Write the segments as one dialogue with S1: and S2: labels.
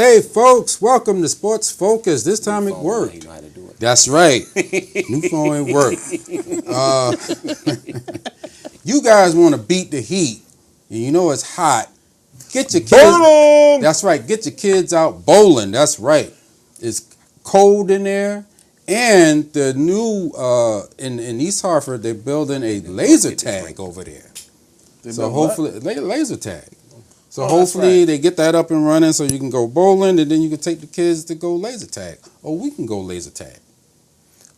S1: Hey folks, welcome to Sports Focus. This time it worked.
S2: You know how to do it.
S1: That's right. New phone ain't work. You guys want to beat the heat, and you know it's hot. Get your kids.
S2: Bowling!
S1: That's right. Get your kids out bowling. That's right. It's cold in there, and the new in East Hartford they're building a laser tag over there. So hopefully laser tag. So hopefully they get that up and running so you can go bowling and then you can take the kids to go laser tag. Or we can go laser tag.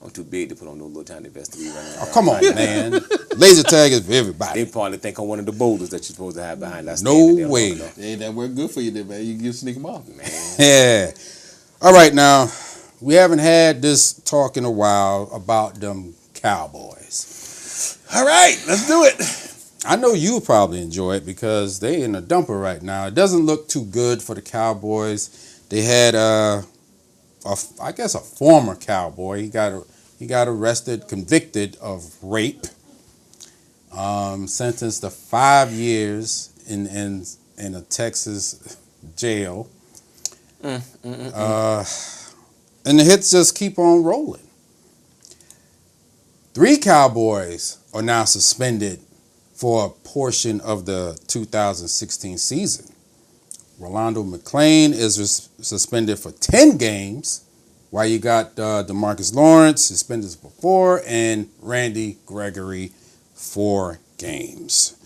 S2: I'm too big to put on no little tiny vest to be running around.
S1: Oh, come on, man. Laser tag is for everybody.
S2: They probably think I'm one of the boulders that you're supposed to have behind that.
S1: No way.
S3: Hey, that work good for you then, man. You can sneak them off.
S2: Man.
S1: Yeah. All right, now, we haven't had this talk in a while about them Cowboys.
S3: All right, let's do it.
S1: I know you'll probably enjoy it because they in a dumper right now. It doesn't look too good for the Cowboys. They had I guess a former Cowboy. He got arrested, convicted of rape, sentenced to 5 years in a Texas jail. And the hits just keep on rolling. 3 Cowboys are now suspended for a portion of the 2016 season. Rolando McClain is suspended for 10 games, while you got DeMarcus Lawrence suspended for 4, and Randy Gregory 4 games.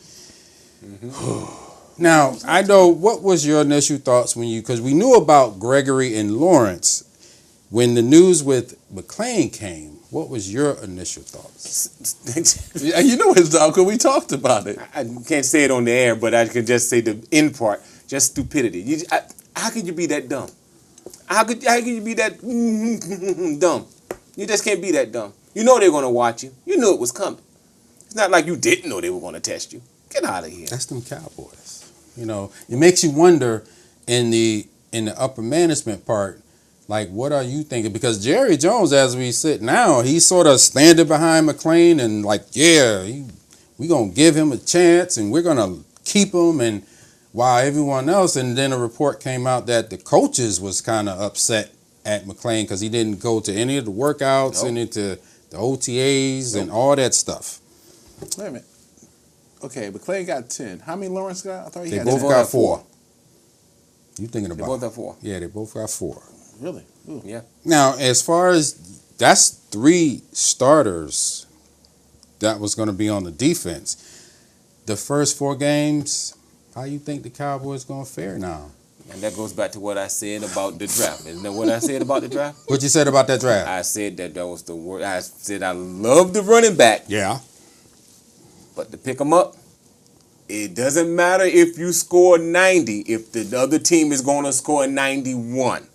S1: Mm-hmm. Now, I know, what was your initial thoughts because we knew about Gregory and Lawrence. When the news with McClain came, what was your initial thoughts?
S3: Yeah, you know his dog, because we talked about it.
S2: I can't say it on the air, but I can just say the end part. Just stupidity. How could you be that dumb? How could you be that dumb? You just can't be that dumb. You know they're going to watch you. You knew it was coming. It's not like you didn't know they were going to test you. Get out of here.
S1: That's them Cowboys. You know, it makes you wonder in the upper management part, like, what are you thinking? Because Jerry Jones, as we sit now, he's sort of standing behind McClain and like, yeah, we're going to give him a chance and we're going to keep him. And while everyone else, and then a report came out that the coaches was kind of upset at McClain because he didn't go to any of the workouts and into the OTAs and all that stuff.
S3: Wait a minute. Okay, McClain got 10. How many Lawrence got? I thought
S1: They
S3: had
S1: both
S3: 10.
S1: got 4. You thinking about?
S2: They both got 4.
S1: Yeah, they both got 4.
S3: Really? Ooh.
S2: Yeah.
S1: Now, as far as that's 3 starters that was going to be on the defense. The first 4 games, how you think the Cowboys going to fare now?
S2: And that goes back to what I said about the draft. Isn't that what I said about the draft?
S1: What you said about that draft?
S2: I said that was the word. I said I love the running back.
S1: Yeah.
S2: But to pick them up, it doesn't matter if you score 90 if the other team is going to score 91.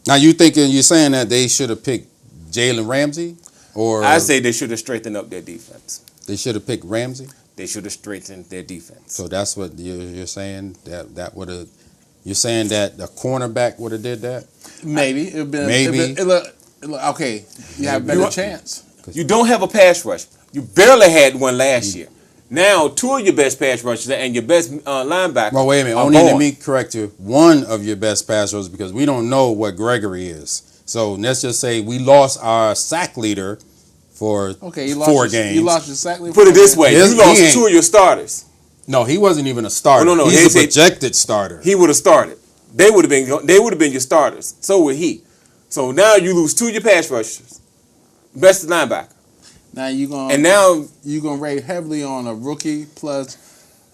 S1: Now you're saying that they should have picked Jalen Ramsey, or
S2: I say they should have strengthened up their defense.
S1: They should have picked Ramsey.
S2: They should have strengthened their defense.
S1: So that's what you're saying, that would have. You're saying that the cornerback would have did that.
S3: Maybe it been
S1: Maybe.
S3: Okay. You have a better chance.
S2: You don't have a pass rush. You barely had one last year. Now 2 of your best pass rushers and your best linebacker.
S1: Well, wait a minute. Only let me correct you. 1 of your best pass rushers, because we don't know what Gregory is. So let's just say we lost our sack leader for 4 games.
S3: You lost your sack leader.
S2: Put it this way:
S1: Yes,
S2: you lost 2 of your starters.
S1: No, he wasn't even a starter.
S2: No.
S1: He's a projected starter.
S2: He would have started. They would have been your starters. So would he. So now you lose 2 of your pass rushers, best linebacker.
S3: Now you're gonna rate heavily on a rookie plus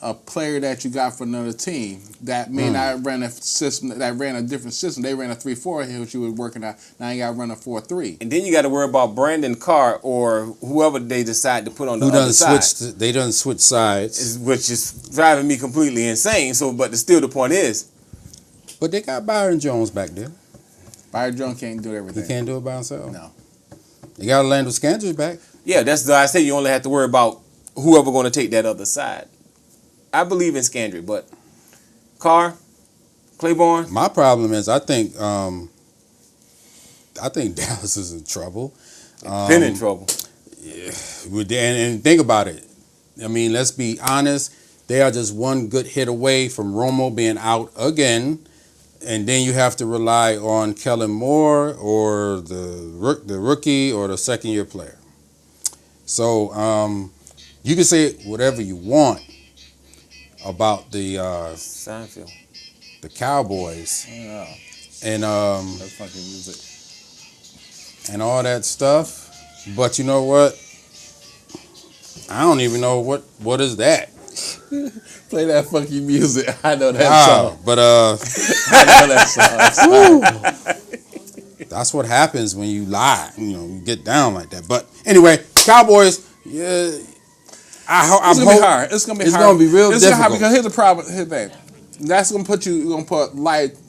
S3: a player that you got from another team that may not run a system that ran a different system. They ran a 3-4 here, which you was working out. Now you got to run a 4-3.
S2: And then you got to worry about Brandon Carr or whoever they decide to put on the other side.
S1: They done switch sides,
S2: which is driving me completely insane. So, but still, the point is,
S1: but they got Byron Jones back there.
S3: Byron Jones can't do everything.
S1: He can't do it by himself.
S3: No.
S1: They got Orlando Scandrick back.
S2: Yeah, that's why I say you only have to worry about whoever going to take that other side. I believe in Scandrick, but Carr, Claiborne.
S1: My problem is I think Dallas is in trouble.
S2: Been in trouble.
S1: Yeah, and think about it. I mean, let's be honest. They are just one good hit away from Romo being out again. And then you have to rely on Kellen Moore or the rookie or the second-year player. So you can say whatever you want about the
S2: Seinfeld.
S1: the Cowboys
S3: Yeah.
S1: and
S3: That's fucking music.
S1: and all that stuff, but you know what? I don't even know what is that.
S3: Play that fucking music. I know that
S1: Wow,
S3: song.
S1: but
S3: I know that song.
S1: that's what happens when you lie. You get down like that. But anyway, Cowboys. Yeah,
S3: It's gonna be hard. It's gonna be hard.
S1: It's gonna be real
S3: It's gonna
S1: difficult.
S3: because here's the problem. Here's the thing. That's gonna put you. You're gonna put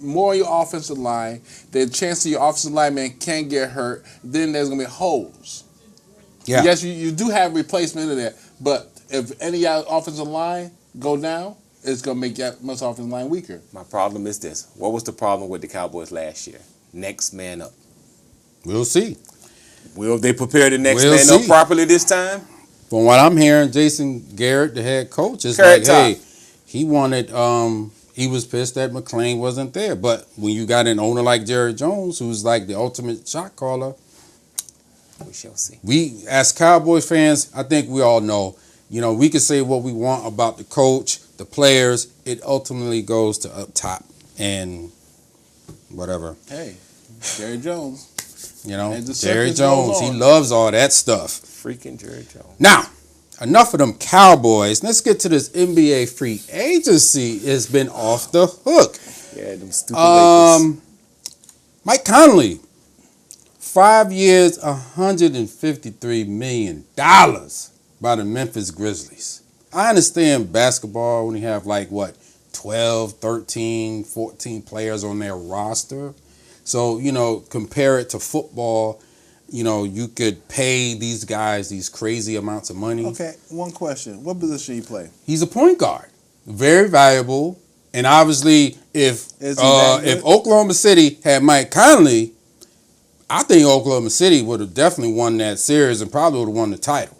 S3: more on your offensive line. The chance of your offensive lineman can get hurt. Then there's gonna be holes.
S1: Yeah.
S3: Yes, you do have replacement in there, but if any of your offensive line go down, it's gonna make that much offensive line weaker.
S2: My problem is this. What was the problem with the Cowboys last year? Next man up.
S1: We'll see.
S2: Will they prepare the next
S1: We'll
S2: man
S1: see.
S2: up properly this time?
S1: From what I'm hearing, Jason Garrett, the head coach, is
S2: Carrot
S1: like,
S2: top.
S1: hey, he wanted. He was pissed that McNeill wasn't there. But when you got an owner like Jerry Jones, who's like the ultimate shot caller,
S2: We shall see.
S1: we as Cowboys fans, I think we all know. We can say what we want about the coach, the players. It ultimately goes to up top and whatever.
S3: Hey, Jerry Jones. And the
S1: Jerry
S3: circus
S1: Jones,
S3: goes
S1: he
S3: on.
S1: loves all that stuff.
S2: Freaking Jerry Jones.
S1: Now, enough of them Cowboys. Let's get to this NBA free agency. Has been off the hook.
S2: Yeah, them stupid Lakers.
S1: Mike Conley, 5 years, $153 million by the Memphis Grizzlies. I understand basketball when you have 12, 13, 14 players on their roster. So, compare it to football. You could pay these guys these crazy amounts of money.
S3: Okay, one question. What position you play?
S1: He's a point guard. Very valuable. And obviously, if
S3: Is he that good?
S1: Oklahoma City had Mike Conley, I think Oklahoma City would have definitely won that series and probably would have won the title.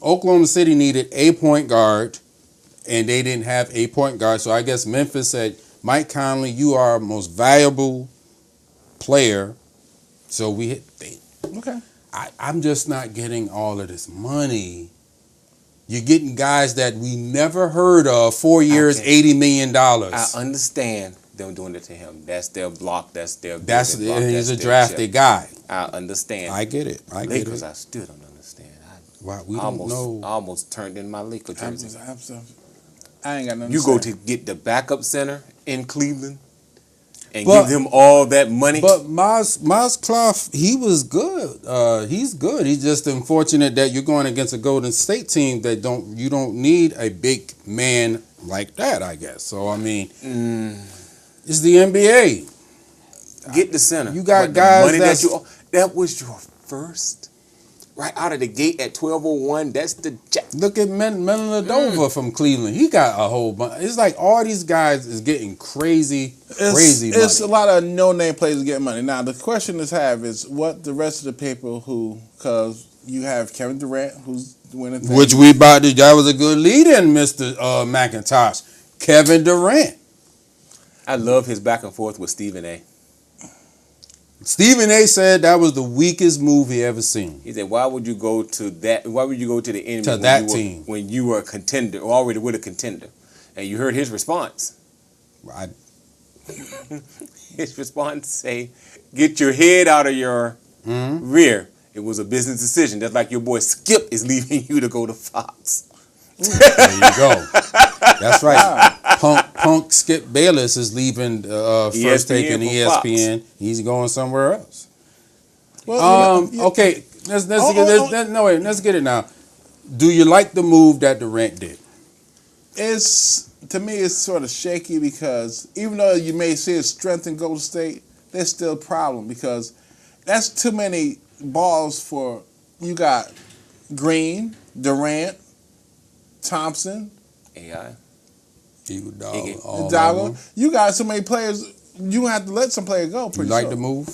S1: Oklahoma City needed a point guard, and they didn't have a point guard. So I guess Memphis said, Mike Conley, you are our most valuable player. So
S3: Okay.
S1: I'm just not getting all of this money. You're getting guys that we never heard of. 4 years, $80 million.
S2: I understand them doing it to him. That's their block. That's their block.
S1: He's a
S2: their
S1: drafted
S2: chip.
S1: guy.
S2: I understand.
S1: I get it.
S2: Lakers, I still don't understand.
S1: Wow, we don't know.
S2: I almost turned in my Laker jersey.
S3: I ain't got nothing
S2: You
S3: to
S2: go
S3: say.
S2: to get the backup center in Cleveland and
S1: But-
S2: give him all that money.
S1: But Miles Clough, he was good. He's good. He's just unfortunate that you're going against a Golden State team that you don't need a big man like that, I guess. So I mean, it's the NBA.
S2: Get the center.
S1: You got
S2: But the
S1: guys
S2: money
S1: that's-
S2: that was your first, right out of the gate at 12:01. That's the jack.
S1: Look at Melanadova from Cleveland. He got a whole bunch. It's like all these guys is getting crazy
S3: It's a
S1: money.
S3: lot of no-name players getting money. Now, the question is what the rest of the people because you have Kevin Durant, who's winning things.
S1: Which that was a good lead-in, Mr. McIntosh. Kevin Durant.
S2: I love his back and forth with Stephen A.
S1: Stephen A. said that was the weakest move he ever seen.
S2: He said, "Why would you go to that? Why would you go to the enemy
S1: To that team.
S2: when you were a contender, or already with a contender?" And you heard his response.
S1: I,
S2: His response say, "Get your head out of your rear. It was a business decision. That's like your boy Skip is leaving you to go to Fox."
S1: there you go. That's right. Punk Skip Bayless is leaving first
S2: ESPN
S1: taking
S2: for
S1: ESPN. He's going somewhere else.
S3: Well,
S1: Okay, let's get it now. Do you like the move that Durant did?
S3: to me, it's sort of shaky because even though you may see a strength in Golden State, there's still a problem because that's too many balls for you got Green, Durant, Thompson,
S2: AI.
S3: Dago. You got so many players. You have to let some players go.
S1: You like the move?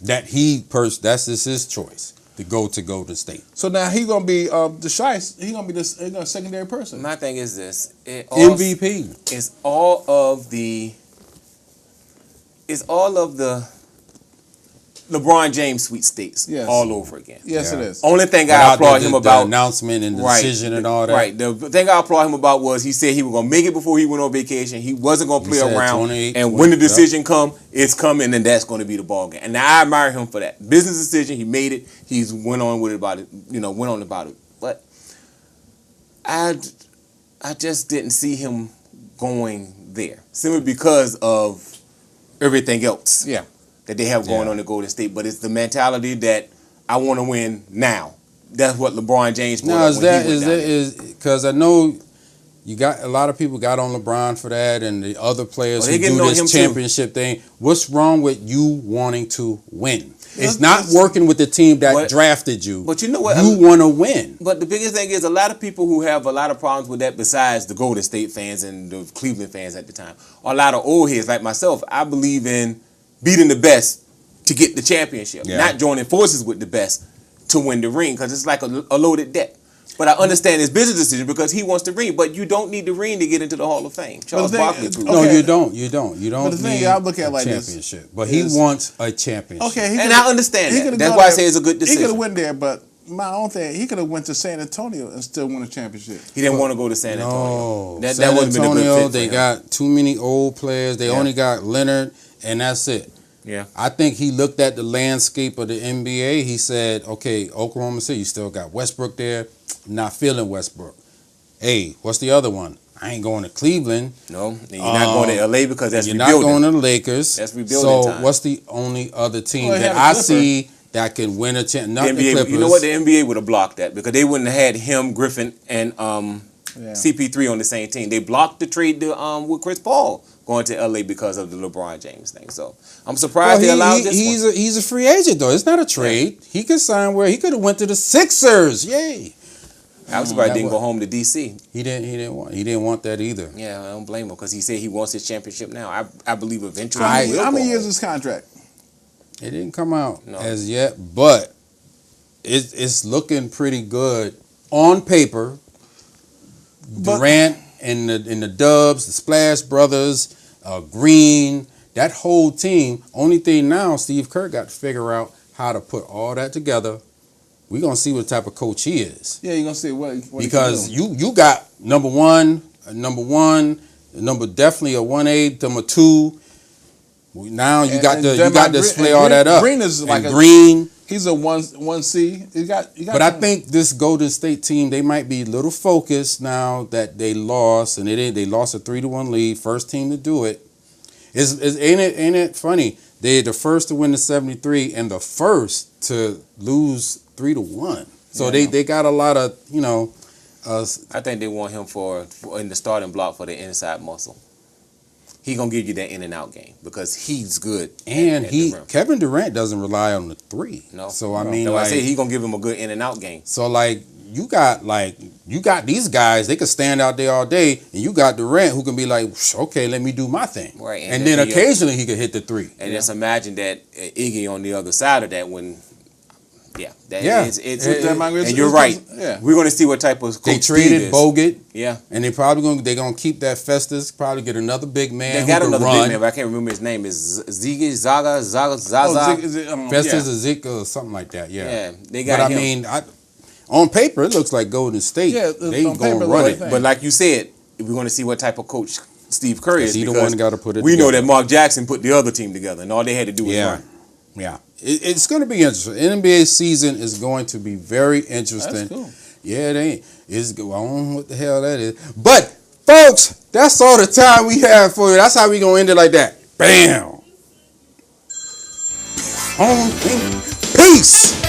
S1: That's his choice. to go to Golden State.
S3: So now he gonna be the Shice. He gonna be this secondary person.
S2: My thing is this:
S1: MVP.
S2: It's all of the LeBron James sweepstakes all over again.
S3: Yes, it is.
S2: Only thing I applaud him about
S1: the announcement and the decision and all that.
S2: Right. The thing I applaud him about was he said he was gonna make it before he went on vacation. He wasn't gonna play around. And when the decision come, it's coming, and that's gonna be the ball game. And I admire him for that business decision. He made it. He's went on about it. But I just didn't see him going there simply because of everything else.
S3: Yeah.
S2: That they have going on in Golden State, but it's the mentality that I want to win now. That's what LeBron James.
S1: Because I know you got a lot of people got on LeBron for that, and the other players who do this championship thing. What's wrong with you wanting to win? It's not working with the team that drafted you.
S2: But you know what?
S1: You want to win.
S2: But the biggest thing is a lot of people who have a lot of problems with that, besides the Golden State fans and the Cleveland fans at the time, are a lot of old heads like myself. I believe in beating the best to get the championship, not joining forces with the best to win the ring, because it's like a loaded deck. But I understand his business decision because he wants the ring, but you don't need the ring to get into the Hall of Fame. Charles Barkley proved.
S1: No, you don't. You don't
S3: but the thing I look at like
S1: championship. But he wants a championship.
S3: Okay,
S2: and I understand that. That's why I say it's a good decision.
S3: He could have went there, but my own thing, he could have went to San Antonio and still won a championship.
S2: He didn't want to go to San Antonio.
S1: No, San Antonio, they got too many old players. They only got Leonard, and that's it.
S2: Yeah,
S1: I think he looked at the landscape of the NBA. He said, okay, Oklahoma City, you still got Westbrook there. Not feeling Westbrook. Hey, what's the other one? I ain't going to Cleveland.
S2: No, and you're not going to LA because that's
S1: you're
S2: rebuilding.
S1: You're not going to the Lakers.
S2: That's rebuilding time.
S1: So what's the only other team that I see that can win a championship? Not the Clippers.
S2: You know what? The NBA would have blocked that because they wouldn't have had him, Griffin, and CP3 on the same team. They blocked the trade with Chris Paul going to LA because of the LeBron James thing. So I'm surprised they allowed this.
S1: He's a free agent though. It's not a trade. Yeah. He could sign where he could have went to the Sixers. Yay!
S2: I was surprised he didn't go home to DC.
S1: He didn't want that either.
S2: Yeah, I don't blame him because he said he wants his championship now. I believe eventually.
S3: How many years is his contract?
S1: It didn't come out as yet, but it's looking pretty good on paper. Durant and the Dubs, the Splash Brothers, Green, that whole team. Only thing now, Steve Kerr got to figure out how to put all that together. We're going to see what type of coach he is.
S3: Yeah, you're going to see what
S1: because you got number definitely a 1A, number 2. Now you got to display all that up.
S3: Green is like
S1: Green.
S3: He's a 1C. You got.
S1: But I think this Golden State team, they might be a little focused now that they lost, and they lost a 3-1 lead. First team to do it. Ain't it funny? They're the first to win the 73 and the first to lose 3-1. So they got a lot of
S2: I think they want him for in the starting block for the inside muscle. He gonna give you that in and out game because he's good.
S1: And Kevin Durant doesn't rely on the 3.
S2: No.
S1: So I mean,
S2: I say he gonna give him a good in and out game.
S1: So you got these guys, they could stand out there all day, and you got Durant who can be like, okay, let me do my thing.
S2: Right.
S1: And then occasionally he could hit the 3.
S2: And just imagine that Iggy on the other side of that when. And you're right. Yeah. We're going to see what type of coach
S1: they traded Bogut.
S2: Yeah,
S1: and they're gonna keep that Festus. Probably get another big man.
S2: They got another big man, but I can't remember his name. Is Ziggy Zaza?
S1: Festus Ezekiel or something like that. Yeah.
S2: They got him.
S1: I mean, on paper it looks like Golden State. Yeah, they gonna run it.
S2: But like you said, we're going to see what type of coach Steve Kerr is.
S1: He the one got to put it.
S2: We know that Mark Jackson put the other team together, and all they had to do was run.
S1: Yeah. It's going to be interesting. NBA season is going to be very interesting.
S3: That's cool.
S1: Yeah, it ain't. I don't know what the hell that is. But, folks, that's all the time we have for you. That's how we going to end it like that. Bam. Peace.